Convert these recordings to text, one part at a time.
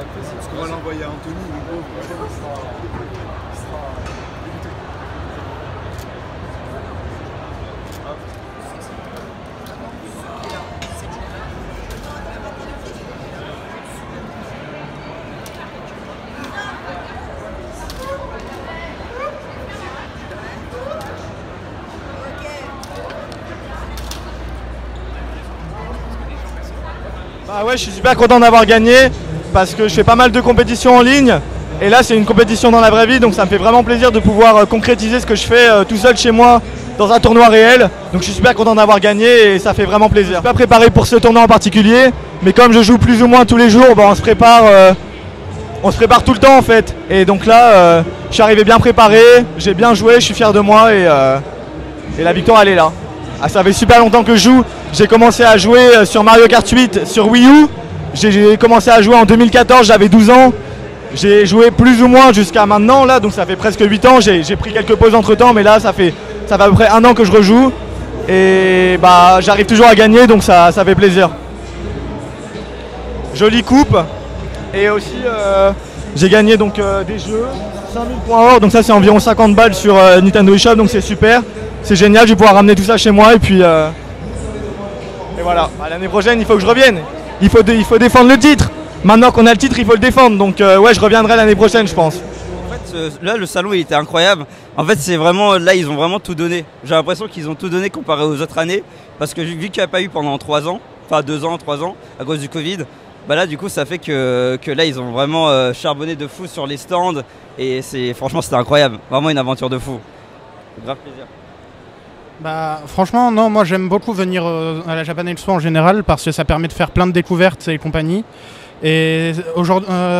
Parce qu'on va l'envoyer à Anthony, le pauvre. Bah ouais, je suis super content d'avoir gagné parce que je fais pas mal de compétitions en ligne et là c'est une compétition dans la vraie vie, donc ça me fait vraiment plaisir de pouvoir concrétiser ce que je fais tout seul chez moi dans un tournoi réel. Donc je suis super content d'avoir gagné et ça fait vraiment plaisir. Je suis pas préparé pour ce tournoi en particulier, mais comme je joue plus ou moins tous les jours, bah, on se prépare tout le temps en fait. Et donc là, je suis arrivé bien préparé, j'ai bien joué, je suis fier de moi et la victoire elle est là. Ah, ça fait super longtemps que je joue. J'ai commencé à jouer sur Mario Kart 8 sur Wii U. J'ai commencé à jouer en 2014, j'avais 12 ans. J'ai joué plus ou moins jusqu'à maintenant, là, donc ça fait presque 8 ans. J'ai pris quelques pauses entre temps, mais là, ça fait à peu près 1 an que je rejoue. Et bah, j'arrive toujours à gagner, donc ça fait plaisir. Jolie coupe. Et aussi, j'ai gagné donc, des jeux, 5000 points or, donc ça c'est environ 50 balles sur Nintendo eShop, donc c'est super. C'est génial, je vais pouvoir ramener tout ça chez moi et puis et voilà. Bah, l'année prochaine il faut que je revienne. Il faut défendre le titre. Maintenant qu'on a le titre, il faut le défendre. Donc ouais, je reviendrai l'année prochaine, je pense. En fait, là le salon il était incroyable. En fait, c'est vraiment là ils ont vraiment tout donné. J'ai l'impression qu'ils ont tout donné comparé aux autres années parce que vu qu'il n'y a pas eu pendant 3 ans, enfin 2 ans, 3 ans à cause du Covid, bah là du coup ça fait que là ils ont vraiment charbonné de fou sur les stands et franchement c'était incroyable. Vraiment une aventure de fou. Grave plaisir. Bah, franchement, non, moi j'aime beaucoup venir à la Japan Expo en général parce que ça permet de faire plein de découvertes et compagnie. Et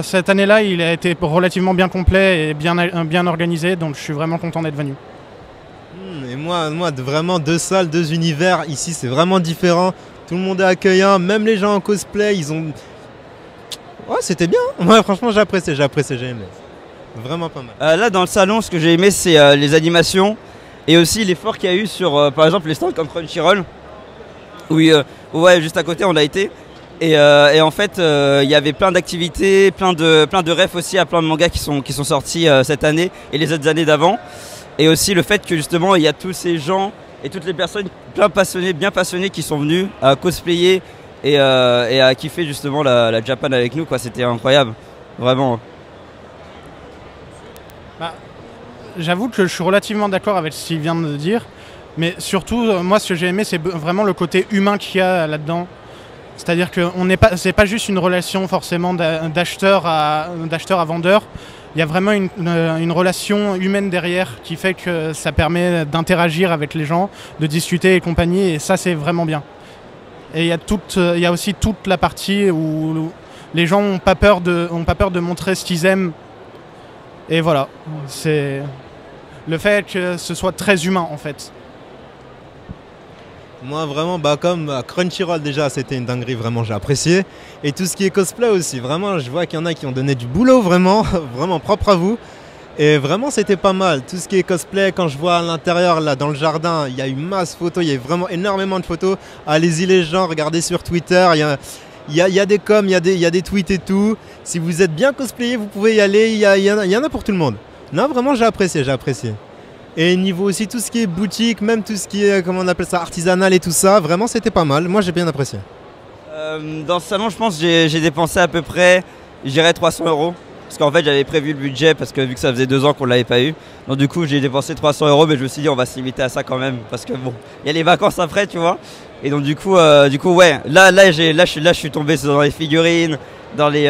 cette année-là, il a été relativement bien complet et bien organisé, donc je suis vraiment content d'être venu. Et moi vraiment 2 salles, 2 univers, ici c'est vraiment différent. Tout le monde est accueillant, même les gens en cosplay, ils ont... Ouais, c'était bien, moi franchement j'ai apprécié, j'ai aimé. Vraiment pas mal. Là dans le salon, ce que j'ai aimé c'est les animations. Et aussi l'effort qu'il y a eu sur, par exemple, les stands comme Crunchyroll, où ouais, juste à côté on a été. Et en fait, il y avait plein d'activités, plein de refs aussi à plein de mangas qui sont sortis cette année et les autres années d'avant. Et aussi le fait que justement, il y a tous ces gens et toutes les personnes bien passionnés qui sont venus à cosplayer et à kiffer justement la Japan avec nous, quoi. C'était incroyable, vraiment. Bah, j'avoue que je suis relativement d'accord avec ce qu'il vient de dire, mais surtout, moi, ce que j'ai aimé, c'est vraiment le côté humain qu'il y a là-dedans. C'est-à-dire que c'est pas juste une relation forcément d'acheteur à vendeur. Il y a vraiment une relation humaine derrière qui fait que ça permet d'interagir avec les gens, de discuter et compagnie, et ça, c'est vraiment bien. Et il y a aussi toute la partie où les gens n'ont pas peur de montrer ce qu'ils aiment. Et voilà, c'est le fait que ce soit très humain en fait. Moi vraiment, comme Crunchyroll déjà, c'était une dinguerie, vraiment j'ai apprécié. Et tout ce qui est cosplay aussi, vraiment je vois qu'il y en a qui ont donné du boulot vraiment, vraiment propre à vous. Et vraiment c'était pas mal, tout ce qui est cosplay, quand je vois à l'intérieur là dans le jardin, il y a eu masse photos, il y a eu vraiment énormément de photos. Allez-y les gens, regardez sur Twitter, il y a des coms, il y a des tweets et tout. Si vous êtes bien cosplayé, vous pouvez y aller, il y en a pour tout le monde. Non vraiment j'ai apprécié. Et niveau aussi tout ce qui est boutique, même tout ce qui est, comment on appelle ça, artisanal et tout ça, vraiment c'était pas mal, moi j'ai bien apprécié. Dans ce salon je pense que j'ai dépensé à peu près, je dirais 300 €. Parce qu'en fait j'avais prévu le budget parce que vu que ça faisait 2 ans qu'on l'avait pas eu. Donc du coup j'ai dépensé 300 €, mais je me suis dit on va se limiter à ça quand même. Parce que bon, il y a les vacances après tu vois. Et donc du coup ouais, là je suis tombé dans les figurines, dans les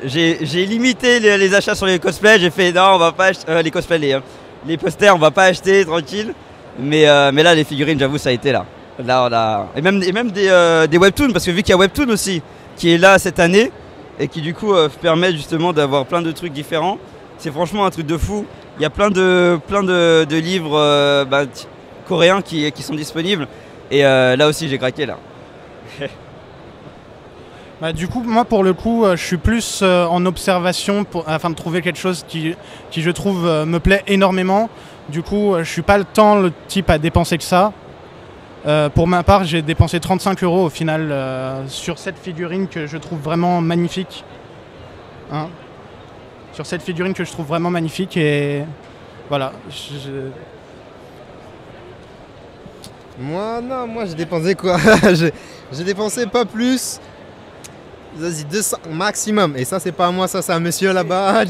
j'ai limité les achats sur les cosplays. J'ai fait non on va pas acheter les cosplays, les posters on va pas acheter tranquille. Mais là les figurines j'avoue ça a été là. Là on a... Et même des webtoons, parce que vu qu'il y a Webtoon aussi qui est là cette année et qui du coup permet justement d'avoir plein de trucs différents. C'est franchement un truc de fou. Il y a plein de livres coréens qui sont disponibles. Et là aussi j'ai craqué là. Bah, du coup, moi pour le coup, je suis plus en observation afin de trouver quelque chose qui je trouve me plaît énormément. Du coup, je suis pas le type à dépenser que ça. Pour ma part, j'ai dépensé 35 € au final sur cette figurine que je trouve vraiment magnifique. hein, sur cette figurine que je trouve vraiment magnifique. Et voilà. Moi j'ai dépensé quoi? J'ai dépensé pas plus. Vas-y, 200 maximum. Et ça, c'est pas à moi, ça, c'est à monsieur là-bas.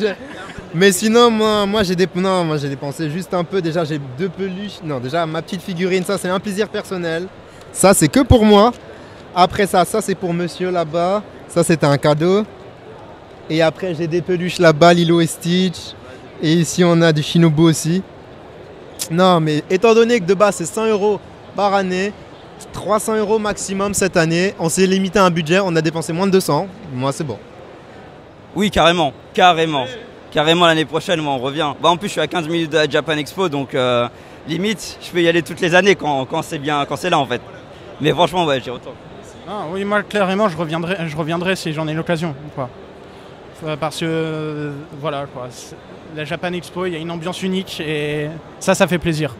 Mais sinon, moi j'ai dépensé juste un peu. Déjà, j'ai 2 peluches. Non, déjà, ma petite figurine, ça, c'est un plaisir personnel. Ça, c'est que pour moi. Après ça c'est pour monsieur là-bas. Ça, c'était un cadeau. Et après, j'ai des peluches là-bas, Lilo et Stitch. Et ici, on a du Shinobu aussi. Non, mais étant donné que de base, c'est 100 € par année, 300 € maximum cette année, on s'est limité à un budget, on a dépensé moins de 200. Moi, c'est bon. Oui, carrément. L'année prochaine, moi, on revient. Bah, en plus, je suis à 15 minutes de la Japan Expo, donc limite, je peux y aller toutes les années quand c'est là, en fait. Mais franchement, ouais, j'y retourne. Ah, oui, moi, clairement, je reviendrai si j'en ai l'occasion, quoi. Parce que, voilà, quoi. La Japan Expo, il y a une ambiance unique et ça fait plaisir.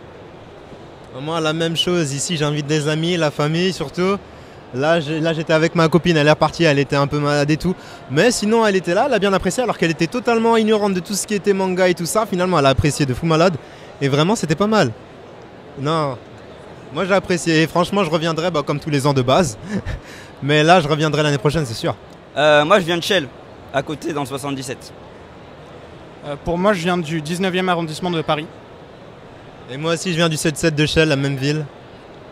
Moi, la même chose. Ici, j'invite des amis, la famille surtout. Là, j'étais avec ma copine, elle est repartie, elle était un peu malade et tout. Mais sinon, elle était là, elle a bien apprécié, alors qu'elle était totalement ignorante de tout ce qui était manga et tout ça. Finalement, elle a apprécié de fou malade. Et vraiment, c'était pas mal. Non, moi, j'ai apprécié. Et franchement, je reviendrai comme tous les ans de base. Mais là, je reviendrai l'année prochaine, c'est sûr. Moi, je viens de Chelles, à côté, dans le 77. Pour moi, je viens du 19e arrondissement de Paris. Et moi aussi, je viens du 7-7 de Chelles, la même ville.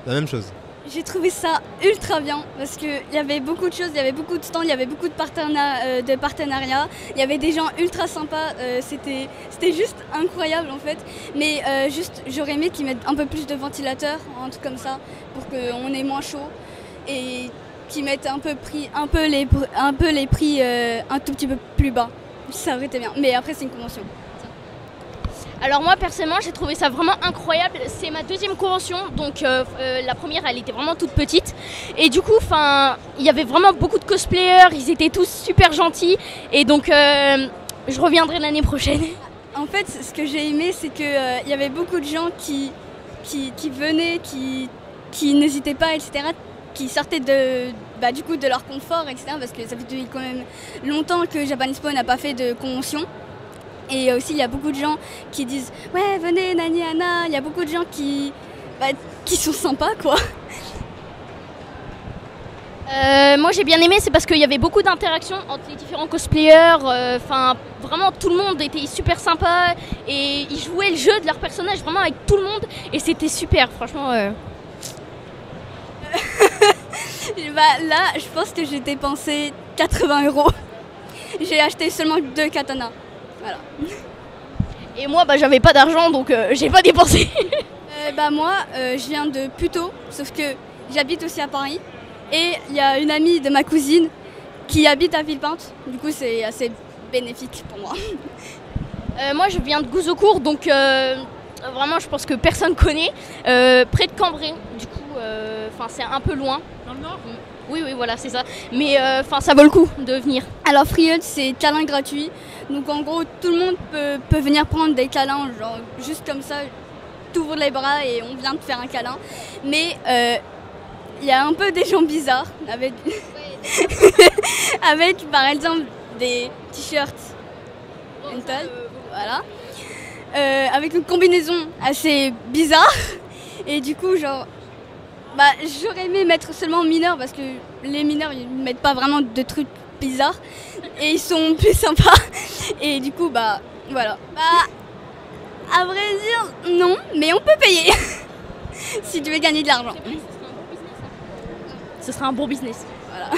La même chose. J'ai trouvé ça ultra bien parce qu'il y avait beaucoup de choses, il y avait beaucoup de stands, il y avait beaucoup de partenariats, il y avait des gens ultra sympas, c'était juste incroyable en fait. Mais juste, j'aurais aimé qu'ils mettent un peu plus de ventilateurs, un truc comme ça, pour qu'on ait moins chaud et qu'ils mettent un peu les prix un tout petit peu plus bas. Ça aurait été bien, mais après c'est une convention. Alors moi personnellement j'ai trouvé ça vraiment incroyable, c'est ma 2e convention, donc la première elle était vraiment toute petite et du coup il y avait vraiment beaucoup de cosplayers, ils étaient tous super gentils et donc je reviendrai l'année prochaine. En fait ce que j'ai aimé c'est qu'il y avait beaucoup de gens qui venaient, qui n'hésitaient pas, etc., qui sortaient du coup de leur confort, etc., parce que ça fait quand même longtemps que Japan Expo n'a pas fait de convention. Et aussi, il y a beaucoup de gens qui disent « Ouais, venez, Nani, Anna ». Il y a beaucoup de gens qui sont sympas, quoi. Moi, j'ai bien aimé, c'est parce qu'il y avait beaucoup d'interactions entre les différents cosplayers. Vraiment, tout le monde était super sympa. Et ils jouaient le jeu de leur personnage vraiment avec tout le monde. Et c'était super, franchement. Là, je pense que j'ai dépensé 80 €. J'ai acheté seulement 2 katanas. Voilà. Et moi, j'avais pas d'argent, donc j'ai pas dépensé. Moi, je viens de Puteaux, sauf que j'habite aussi à Paris. Et il y a une amie de ma cousine qui habite à Villepinte. Du coup, c'est assez bénéfique pour moi. Moi, je viens de Gouzeaucourt, donc vraiment, je pense que personne connaît. Près de Cambrai, du coup, c'est un peu loin. Dans le nord ? Oui, voilà, c'est ça. Mais ça vaut le coup de venir. Alors, Freehut, c'est câlin gratuit. Donc, en gros, tout le monde peut venir prendre des câlins, genre juste comme ça. T'ouvres les bras et on vient te faire un câlin. Mais il y a un peu des gens bizarres avec, avec par exemple, des t-shirts hentai, voilà. Avec une combinaison assez bizarre. Et du coup, genre, j'aurais aimé mettre seulement mineurs parce que les mineurs ils ne mettent pas vraiment de trucs bizarres et ils sont plus sympas. Et du coup, voilà. À vrai dire, non, mais on peut payer si tu veux gagner de l'argent. Ce sera un bon business. Voilà.